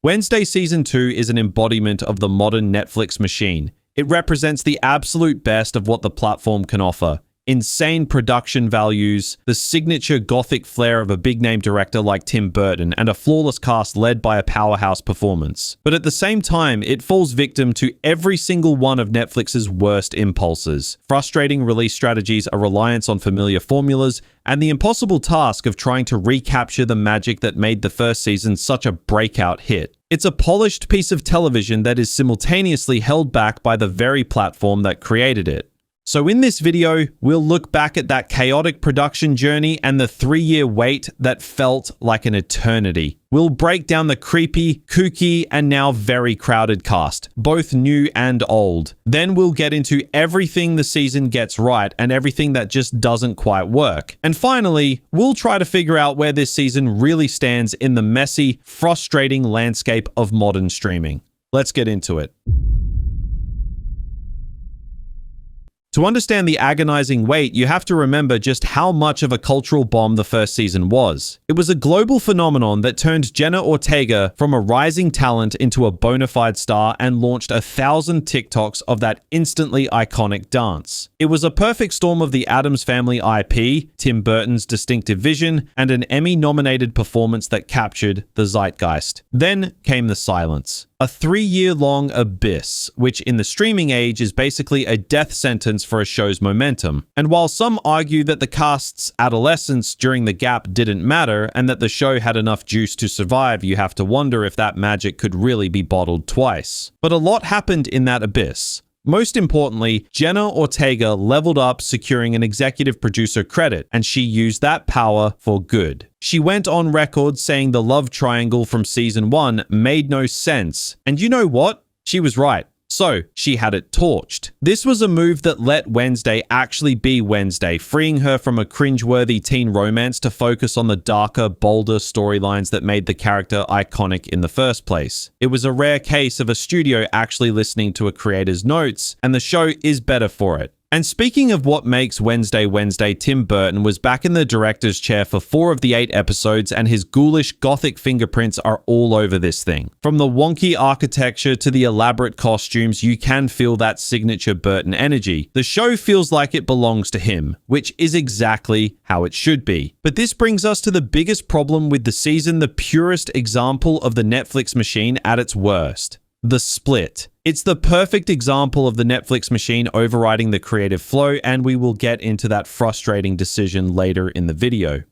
Wednesday Season 2 is an embodiment of the modern Netflix machine. It represents the absolute best of what the platform can offer. Insane production values, the signature gothic flair of a big-name director like Tim Burton, and a flawless cast led by a powerhouse performance. But at the same time, it falls victim to every single one of Netflix's worst impulses. Frustrating release strategies, a reliance on familiar formulas, and the impossible task of trying to recapture the magic that made the first season such a breakout hit. It's a polished piece of television that is simultaneously held back by the very platform that created it. So in this video, we'll look back at that chaotic production journey and the 3-year wait that felt like an eternity. We'll break down the creepy, kooky, and now very crowded cast, both new and old. Then we'll get into everything the season gets right and everything that just doesn't quite work. And finally, we'll try to figure out where this season really stands in the messy, frustrating landscape of modern streaming. Let's get into it. To understand the agonizing wait, you have to remember just how much of a cultural bomb the first season was. It was a global phenomenon that turned Jenna Ortega from a rising talent into a bona fide star and launched 1,000 TikToks of that instantly iconic dance. It was a perfect storm of the Addams Family IP, Tim Burton's distinctive vision, and an Emmy-nominated performance that captured the zeitgeist. Then came the silence. A 3-year-long abyss, which in the streaming age is basically a death sentence for a show's momentum. And while some argue that the cast's adolescence during the gap didn't matter and that the show had enough juice to survive, you have to wonder if that magic could really be bottled twice. But a lot happened in that abyss. Most importantly, Jenna Ortega leveled up, securing an executive producer credit, and she used that power for good. She went on record saying the love triangle from season 1 made no sense. And you know what? She was right. So, she had it torched. This was a move that let Wednesday actually be Wednesday, freeing her from a cringeworthy teen romance to focus on the darker, bolder storylines that made the character iconic in the first place. It was a rare case of a studio actually listening to a creator's notes, and the show is better for it. And speaking of what makes Wednesday, Tim Burton was back in the director's chair for 4 of the 8 episodes, and his ghoulish gothic fingerprints are all over this thing. From the wonky architecture to the elaborate costumes, you can feel that signature Burton energy. The show feels like it belongs to him, which is exactly how it should be. But this brings us to the biggest problem with the season, the purest example of the Netflix machine at its worst. The split. It's the perfect example of the Netflix machine overriding the creative flow, and we will get into that frustrating decision later in the video.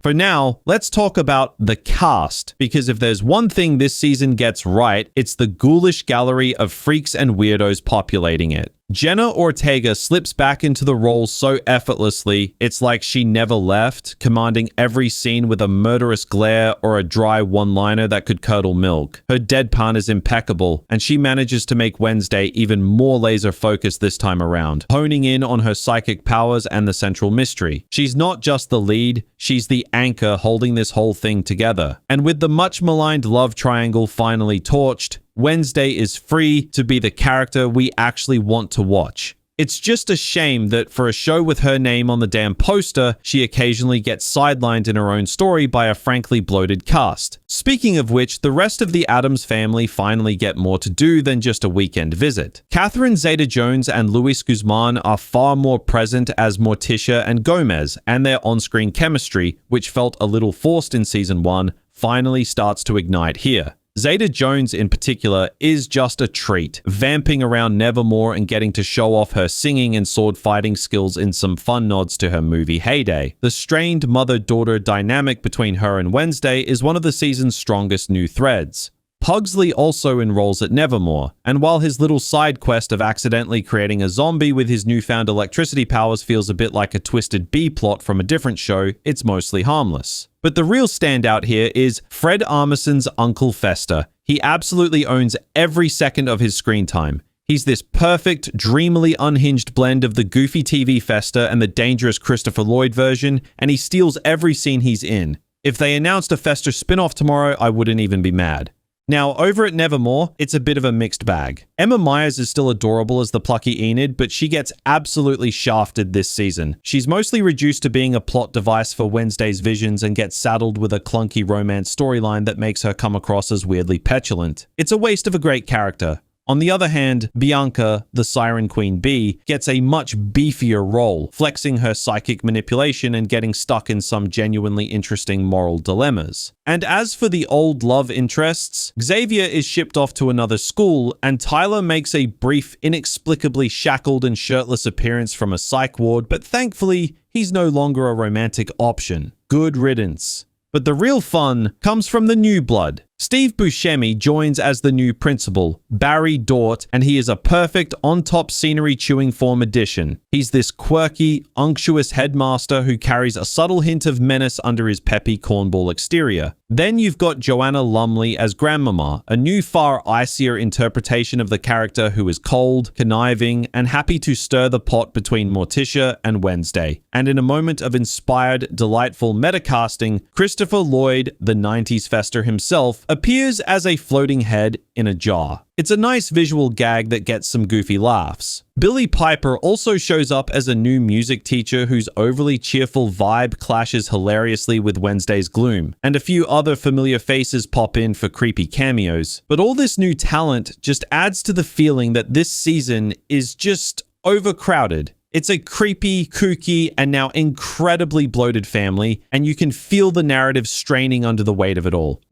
For now, let's talk about the cast, because if there's one thing this season gets right, it's the ghoulish gallery of freaks and weirdos populating it. Jenna Ortega slips back into the role so effortlessly, it's like she never left, commanding every scene with a murderous glare or a dry one-liner that could curdle milk. Her deadpan is impeccable, and she manages to make Wednesday even more laser-focused this time around, honing in on her psychic powers and the central mystery. She's not just the lead, she's the anchor holding this whole thing together. And with the much-maligned love triangle finally torched, Wednesday is free to be the character we actually want to watch. It's just a shame that for a show with her name on the damn poster, she occasionally gets sidelined in her own story by a frankly bloated cast. Speaking of which, the rest of the Addams family finally get more to do than just a weekend visit. Catherine Zeta-Jones and Luis Guzmán are far more present as Morticia and Gomez, and their on-screen chemistry, which felt a little forced in season 1, finally starts to ignite here. Zeta-Jones in particular is just a treat, vamping around Nevermore and getting to show off her singing and sword fighting skills in some fun nods to her movie heyday. The strained mother-daughter dynamic between her and Wednesday is one of the season's strongest new threads. Pugsley also enrolls at Nevermore, and while his little side quest of accidentally creating a zombie with his newfound electricity powers feels a bit like a twisted B-plot from a different show, it's mostly harmless. But the real standout here is Fred Armisen's Uncle Fester. He absolutely owns every second of his screen time. He's this perfect, dreamily unhinged blend of the goofy TV Fester and the dangerous Christopher Lloyd version, and he steals every scene he's in. If they announced a Fester spin-off tomorrow, I wouldn't even be mad. Now, over at Nevermore, it's a bit of a mixed bag. Emma Myers is still adorable as the plucky Enid, but she gets absolutely shafted this season. She's mostly reduced to being a plot device for Wednesday's visions and gets saddled with a clunky romance storyline that makes her come across as weirdly petulant. It's a waste of a great character. On the other hand, Bianca, the Siren Queen Bee, gets a much beefier role, flexing her psychic manipulation and getting stuck in some genuinely interesting moral dilemmas. And as for the old love interests, Xavier is shipped off to another school, and Tyler makes a brief, inexplicably shackled and shirtless appearance from a psych ward, but thankfully, he's no longer a romantic option. Good riddance. But the real fun comes from the new blood. Steve Buscemi joins as the new principal, Barry Dort, and he is a perfect on-top scenery-chewing form addition. He's this quirky, unctuous headmaster who carries a subtle hint of menace under his peppy cornball exterior. Then you've got Joanna Lumley as Grandmama, a new far icier interpretation of the character who is cold, conniving, and happy to stir the pot between Morticia and Wednesday. And in a moment of inspired, delightful metacasting, Christopher Lloyd, the 90s Fester himself, appears as a floating head in a jar. It's a nice visual gag that gets some goofy laughs. Billy Piper also shows up as a new music teacher whose overly cheerful vibe clashes hilariously with Wednesday's gloom, and a few other familiar faces pop in for creepy cameos. But all this new talent just adds to the feeling that this season is just overcrowded. It's a creepy, kooky, and now incredibly bloated family, and you can feel the narrative straining under the weight of it all.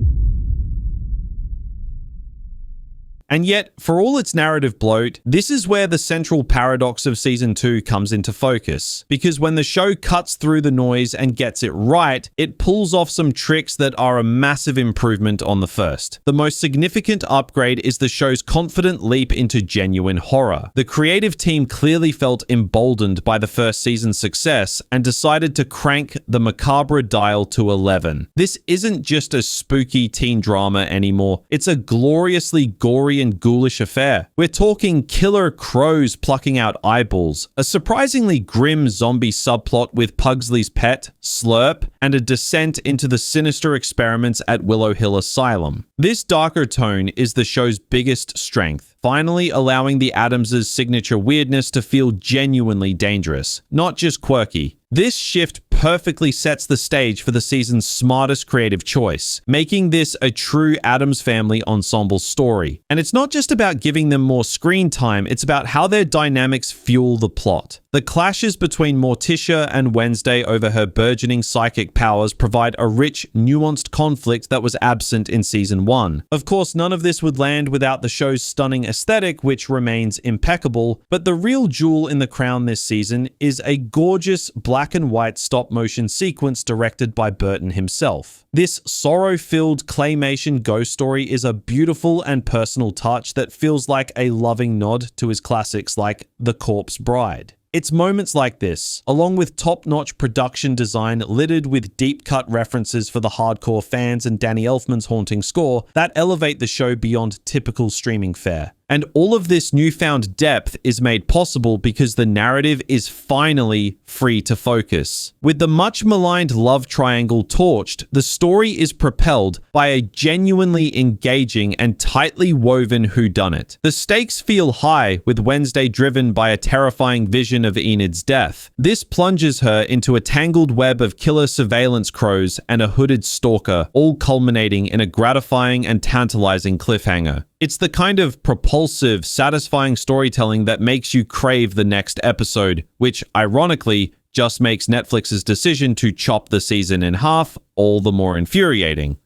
And yet, for all its narrative bloat, this is where the central paradox of Season 2 comes into focus. Because when the show cuts through the noise and gets it right, it pulls off some tricks that are a massive improvement on the first. The most significant upgrade is the show's confident leap into genuine horror. The creative team clearly felt emboldened by the first season's success and decided to crank the macabre dial to 11. This isn't just a spooky teen drama anymore, it's a gloriously gory and ghoulish affair. We're talking killer crows plucking out eyeballs, a surprisingly grim zombie subplot with Pugsley's pet, Slurp, and a descent into the sinister experiments at Willow Hill Asylum. This darker tone is the show's biggest strength, finally allowing the Addams' signature weirdness to feel genuinely dangerous, not just quirky. This shift perfectly sets the stage for the season's smartest creative choice, making this a true Addams Family ensemble story. And it's not just about giving them more screen time, it's about how their dynamics fuel the plot. The clashes between Morticia and Wednesday over her burgeoning psychic powers provide a rich, nuanced conflict that was absent in Season 1. Of course, none of this would land without the show's stunning aesthetic, which remains impeccable, but the real jewel in the crown this season is a gorgeous black and white stop-motion sequence directed by Burton himself. This sorrow-filled claymation ghost story is a beautiful and personal touch that feels like a loving nod to his classics like The Corpse Bride. It's moments like this, along with top-notch production design littered with deep-cut references for the hardcore fans and Danny Elfman's haunting score, that elevate the show beyond typical streaming fare. And all of this newfound depth is made possible because the narrative is finally free to focus. With the much maligned love triangle torched, the story is propelled by a genuinely engaging and tightly woven whodunit. The stakes feel high, with Wednesday driven by a terrifying vision of Enid's death. This plunges her into a tangled web of killer surveillance crows and a hooded stalker, all culminating in a gratifying and tantalizing cliffhanger. It's the kind of propulsive, satisfying storytelling that makes you crave the next episode, which, ironically, just makes Netflix's decision to chop the season in half all the more infuriating.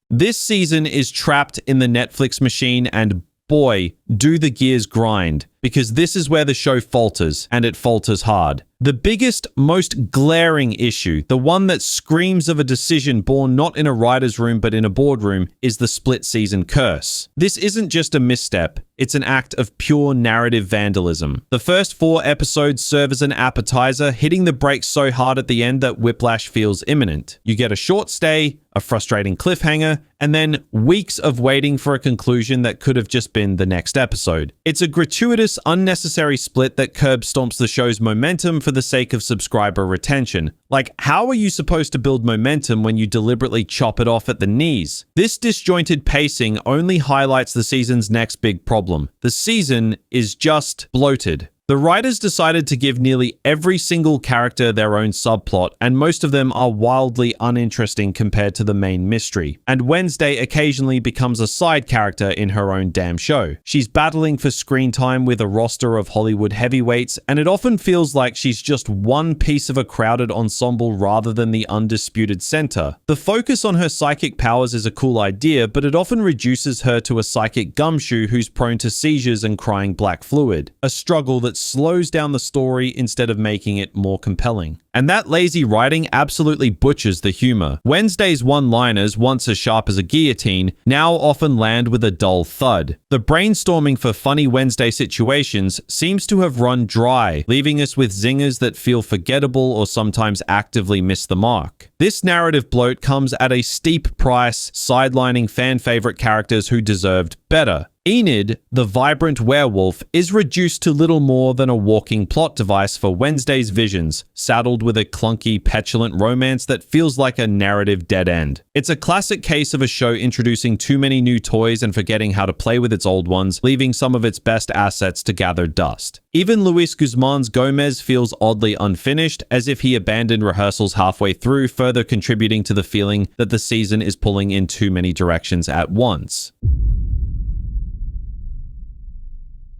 This season is trapped in the Netflix machine, and boy, do the gears grind, because this is where the show falters, and it falters hard. The biggest, most glaring issue, the one that screams of a decision born not in a writer's room but in a boardroom, is the split season curse. This isn't just a misstep, it's an act of pure narrative vandalism. The first 4 episodes serve as an appetizer, hitting the brakes so hard at the end that whiplash feels imminent. You get a short stay, a a frustrating cliffhanger, and then weeks of waiting for a conclusion that could have just been the next episode. It's a gratuitous, unnecessary split that curb stomps the show's momentum for the sake of subscriber retention. Like, how are you supposed to build momentum when you deliberately chop it off at the knees? This disjointed pacing only highlights the season's next big problem. The season is just bloated. The writers decided to give nearly every single character their own subplot, and most of them are wildly uninteresting compared to the main mystery. And Wednesday occasionally becomes a side character in her own damn show. She's battling for screen time with a roster of Hollywood heavyweights, and it often feels like she's just one piece of a crowded ensemble rather than the undisputed center. The focus on her psychic powers is a cool idea, but it often reduces her to a psychic gumshoe who's prone to seizures and crying black fluid. A struggle that slows down the story instead of making it more compelling. And that lazy writing absolutely butchers the humor. Wednesday's one-liners, once as sharp as a guillotine, now often land with a dull thud. The brainstorming for funny Wednesday situations seems to have run dry, leaving us with zingers that feel forgettable or sometimes actively miss the mark. This narrative bloat comes at a steep price, sidelining fan-favorite characters who deserved better. Enid, the vibrant werewolf, is reduced to little more than a walking plot device for Wednesday's visions, saddled with a clunky, petulant romance that feels like a narrative dead end. It's a classic case of a show introducing too many new toys and forgetting how to play with its old ones, leaving some of its best assets to gather dust. Even Luis Guzmán's Gomez feels oddly unfinished, as if he abandoned rehearsals halfway through, further contributing to the feeling that the season is pulling in too many directions at once.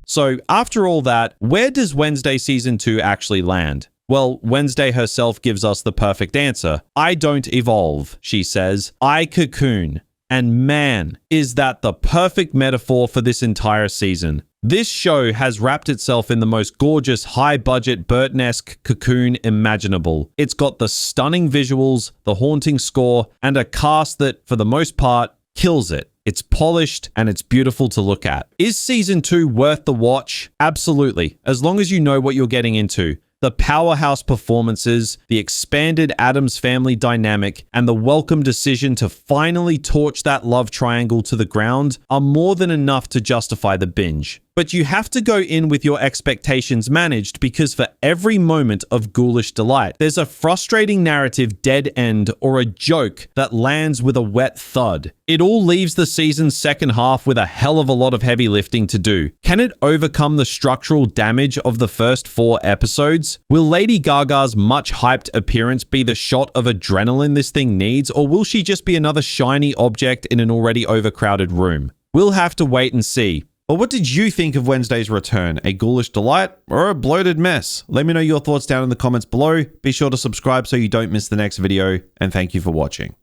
So, after all that, where does Wednesday Season 2 actually land? Well, Wednesday herself gives us the perfect answer. I don't evolve, she says. I cocoon. And man, is that the perfect metaphor for this entire season. This show has wrapped itself in the most gorgeous, high-budget, Burton-esque cocoon imaginable. It's got the stunning visuals, the haunting score, and a cast that, for the most part, kills it. It's polished and it's beautiful to look at. Is Season 2 worth the watch? Absolutely, as long as you know what you're getting into. The powerhouse performances, the expanded Addams Family dynamic, and the welcome decision to finally torch that love triangle to the ground are more than enough to justify the binge. But you have to go in with your expectations managed, because for every moment of ghoulish delight, there's a frustrating narrative dead end or a joke that lands with a wet thud. It all leaves the season's second half with a hell of a lot of heavy lifting to do. Can it overcome the structural damage of the first 4 episodes? Will Lady Gaga's much hyped appearance be the shot of adrenaline this thing needs, or will she just be another shiny object in an already overcrowded room? We'll have to wait and see. But what did you think of Wednesday's return? A ghoulish delight or a bloated mess? Let me know your thoughts down in the comments below. Be sure to subscribe so you don't miss the next video, and thank you for watching.